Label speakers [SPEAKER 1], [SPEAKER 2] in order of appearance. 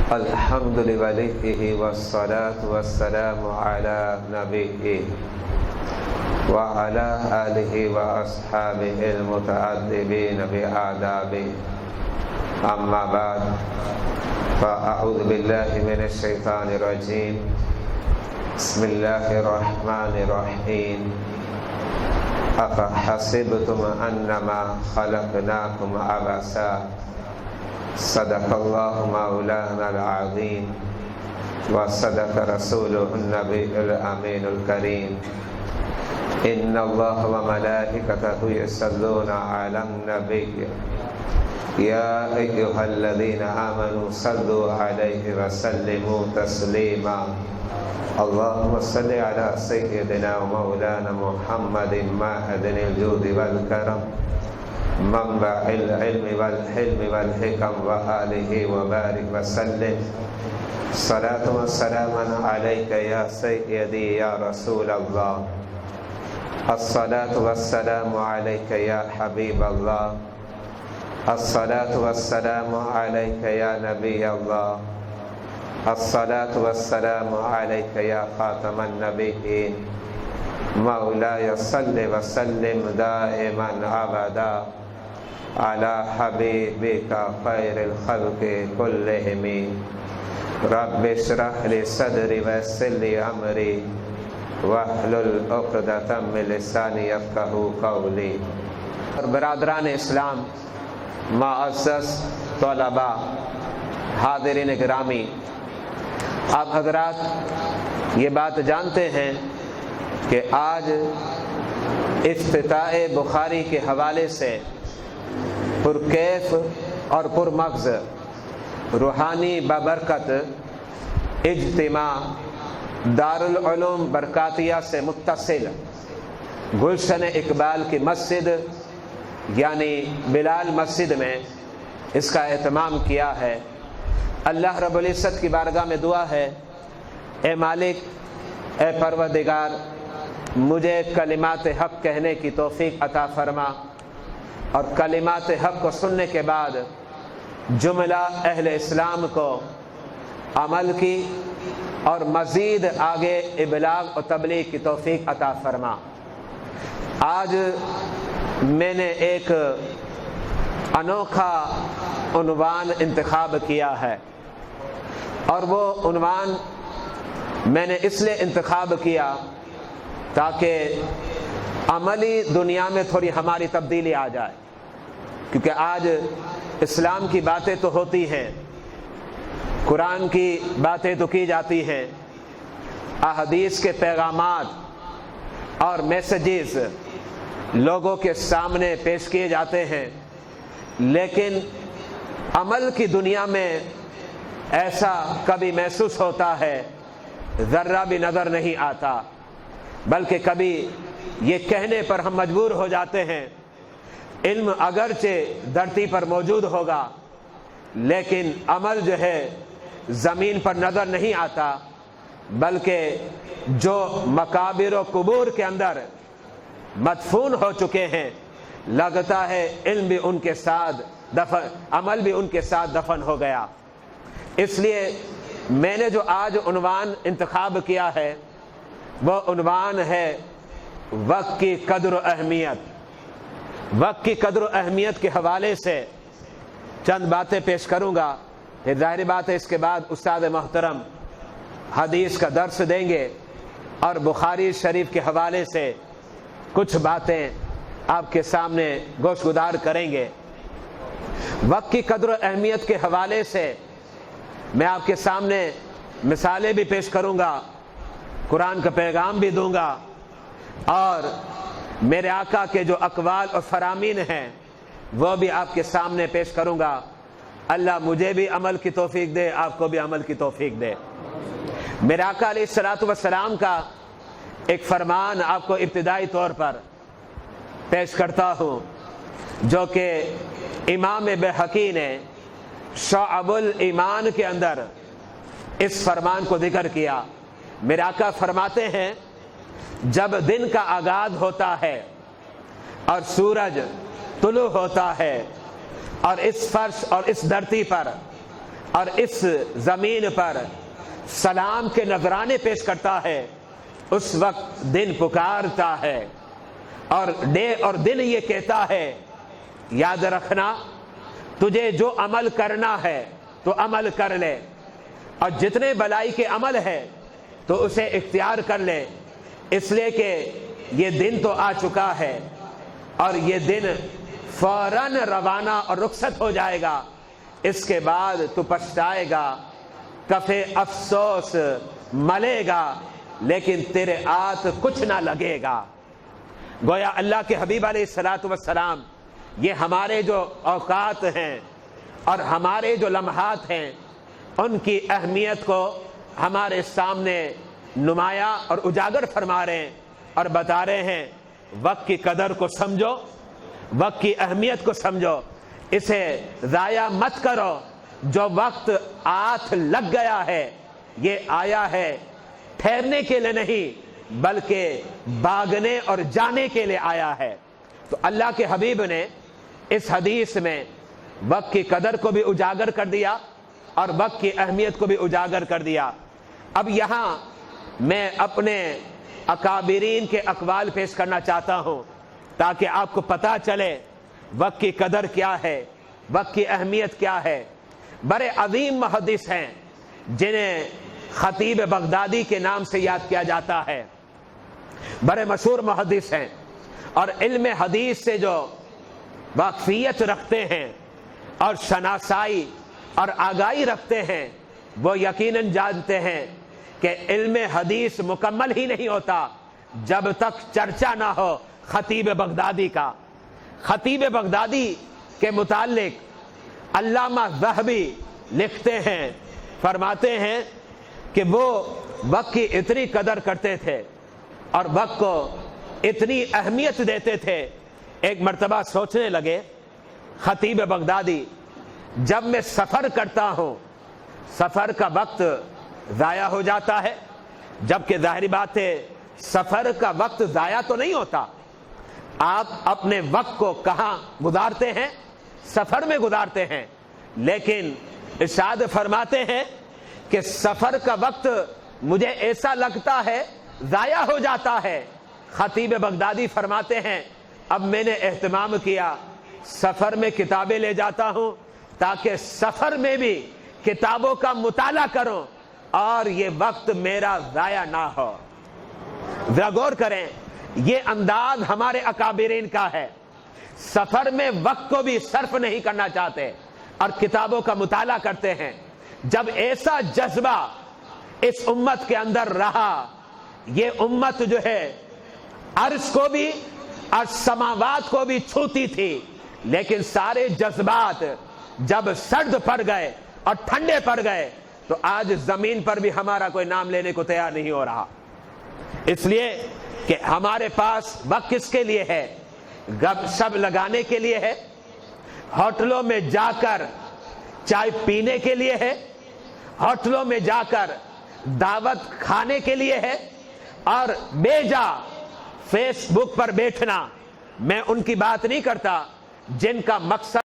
[SPEAKER 1] الحمد لله والصلاة والسلام على نبيه وعلى آله وأصحابه المتأدبين بآدابه أما بعد فأعوذ بالله من الشيطان الرجيم بسم الله الرحمن الرحيم أفحسبتم أنما خلقناكم عبثا صدق الله مولانا العظيم وصدق رسوله النبي الأمين الكريم إن الله وملائكته يصلون على النبي يا أيها الذين آمنوا صلوا عليه وسلموا تسليما اللهم صل على سيدنا ومولانا محمد معدن الجود والكرم منبع العلم والحلم والحكم وآله وبارك وسلم صلاة والسلام عليك يا سيدي يا رسول الله الصلاة والسلام عليك يا حبيب الله الصلاة والسلام عليك يا نبي الله الصلاة والسلام عليك يا خاتم النبيين مولاي صل وسلم دائما أبدا على حبيبك خير الخلق كلهم رب اشرح لي صدري ويسر لي أمري واحلل عقدة من لساني يفقهوا قولي. برادران اسلام، معزز طلباء، حاضرین گرامی، آپ حضرات یہ بات جانتے ہیں کہ آج افتتاح بخاری کے حوالے سے پرکیف اور پرمغز روحانی بابرکت اجتماع دارالعلوم برکاتیہ سے متصل گلشن اقبال کی مسجد یعنی بلال مسجد میں اس کا اہتمام کیا ہے. اللہ رب العزت کی بارگاہ میں دعا ہے، اے مالک، اے پروردگار، مجھے کلمات حق کہنے کی توفیق عطا فرما اور کلمات حق کو سننے کے بعد جملہ اہل اسلام کو عمل کی اور مزید آگے ابلاغ و تبلیغ کی توفیق عطا فرما. آج میں نے ایک انوکھا عنوان انتخاب کیا ہے اور وہ عنوان میں نے اس لیے انتخاب کیا تاکہ عملی دنیا میں تھوڑی ہماری تبدیلی آ جائے، کیونکہ آج اسلام کی باتیں تو ہوتی ہیں، قرآن کی باتیں تو کی جاتی ہیں، احادیث کے پیغامات اور میسیجز لوگوں کے سامنے پیش کیے جاتے ہیں، لیکن عمل کی دنیا میں ایسا کبھی محسوس ہوتا ہے، ذرہ بھی نظر نہیں آتا، بلکہ کبھی یہ کہنے پر ہم مجبور ہو جاتے ہیں علم اگرچہ دھرتی پر موجود ہوگا لیکن عمل جو ہے زمین پر نظر نہیں آتا، بلکہ جو مقابر و قبور کے اندر مدفون ہو چکے ہیں لگتا ہے علم بھی ان کے ساتھ دفن، عمل بھی ان کے ساتھ دفن ہو گیا. اس لیے میں نے جو آج عنوان انتخاب کیا ہے وہ عنوان ہے وقت کی قدر و اہمیت. وقت کی قدر و اہمیت کے حوالے سے چند باتیں پیش کروں گا. پھر ظاہری بات ہے اس کے بعد استاد محترم حدیث کا درس دیں گے اور بخاری شریف کے حوالے سے کچھ باتیں آپ کے سامنے گوش گدار کریں گے. وقت کی قدر و اہمیت کے حوالے سے میں آپ کے سامنے مثالیں بھی پیش کروں گا، قرآن کا پیغام بھی دوں گا اور میرے آقا کے جو اقوال اور فرامین ہیں وہ بھی آپ کے سامنے پیش کروں گا. اللہ مجھے بھی عمل کی توفیق دے، آپ کو بھی عمل کی توفیق دے. میرے آقا علیہ الصلوۃ والسلام کا ایک فرمان آپ کو ابتدائی طور پر پیش کرتا ہوں جو کہ امام بہقی نے شعب الایمان کے اندر اس فرمان کو ذکر کیا. میرے آقا فرماتے ہیں جب دن کا آغاز ہوتا ہے اور سورج طلوع ہوتا ہے اور اس فرش اور اس دھرتی پر اور اس زمین پر سلام کے نذرانے پیش کرتا ہے، اس وقت دن پکارتا ہے اور دن یہ کہتا ہے یاد رکھنا تجھے جو عمل کرنا ہے تو عمل کر لے، اور جتنے بلائی کے عمل ہے تو اسے اختیار کر لے، اس لیے کہ یہ دن تو آ چکا ہے اور یہ دن فوراً روانہ اور رخصت ہو جائے گا، اس کے بعد تو پچھتائے گا، کفے افسوس ملے گا، لیکن تیرے ہاتھ کچھ نہ لگے گا۔ گویا اللہ کے حبیب علیہ الصلوۃ والسلام یہ ہمارے جو اوقات ہیں اور ہمارے جو لمحات ہیں ان کی اہمیت کو ہمارے سامنے نمایاں اور اجاگر فرما رہے ہیں اور بتا رہے ہیں وقت کی قدر کو سمجھو، وقت کی اہمیت کو سمجھو، اسے ضائع مت کرو۔ جو وقت ہاتھ لگ گیا ہے یہ آیا ہے ٹھہرنے کے لیے نہیں بلکہ بھاگنے اور جانے کے لیے آیا ہے۔ تو اللہ کے حبیب نے اس حدیث میں وقت کی قدر کو بھی اجاگر کر دیا اور وقت کی اہمیت کو بھی اجاگر کر دیا۔ اب یہاں میں اپنے اکابرین کے اقوال پیش کرنا چاہتا ہوں تاکہ آپ کو پتہ چلے وقت کی قدر کیا ہے، وقت کی اہمیت کیا ہے۔ بڑے عظیم محدث ہیں جنہیں خطیب بغدادی کے نام سے یاد کیا جاتا ہے، بڑے مشہور محدث ہیں اور علم حدیث سے جو واقفیت رکھتے ہیں اور شناسائی اور آگاہی رکھتے ہیں وہ یقیناً جانتے ہیں کہ علم حدیث مکمل ہی نہیں ہوتا جب تک چرچا نہ ہو خطیب بغدادی کا۔ خطیب بغدادی کے متعلق علامہ ذہبی لکھتے ہیں، فرماتے ہیں کہ وہ وقت کی اتنی قدر کرتے تھے اور وقت کو اتنی اہمیت دیتے تھے، ایک مرتبہ سوچنے لگے خطیب بغدادی جب میں سفر کرتا ہوں سفر کا وقت ضائع ہو جاتا ہے، جبکہ ظاہری بات ہے سفر کا وقت ضائع تو نہیں ہوتا، آپ اپنے وقت کو کہاں گزارتے ہیں؟ سفر میں گزارتے ہیں، لیکن ارشاد فرماتے ہیں کہ سفر کا وقت مجھے ایسا لگتا ہے ضائع ہو جاتا ہے۔ خطیب بغدادی فرماتے ہیں اب میں نے اہتمام کیا سفر میں کتابیں لے جاتا ہوں تاکہ سفر میں بھی کتابوں کا مطالعہ کروں اور یہ وقت میرا ضائع نہ ہو۔ ذرا غور کریں، یہ انداز ہمارے اکابرین کا ہے، سفر میں وقت کو بھی صرف نہیں کرنا چاہتے اور کتابوں کا مطالعہ کرتے ہیں۔ جب ایسا جذبہ اس امت کے اندر رہا، یہ امت جو ہے عرش کو بھی اور سماوات کو بھی چھوتی تھی، لیکن سارے جذبات جب سرد پڑ گئے اور ٹھنڈے پڑ گئے تو آج زمین پر بھی ہمارا کوئی نام لینے کو تیار نہیں ہو رہا، اس لیے کہ ہمارے پاس وقت کس کے لیے ہے؟ گپ شپ لگانے کے لیے ہے، ہوٹلوں میں جا کر چائے پینے کے لیے ہے، ہوٹلوں میں جا کر دعوت کھانے کے لیے ہے، اور بے جا فیس بک پر بیٹھنا۔ میں ان کی بات نہیں کرتا جن کا مقصد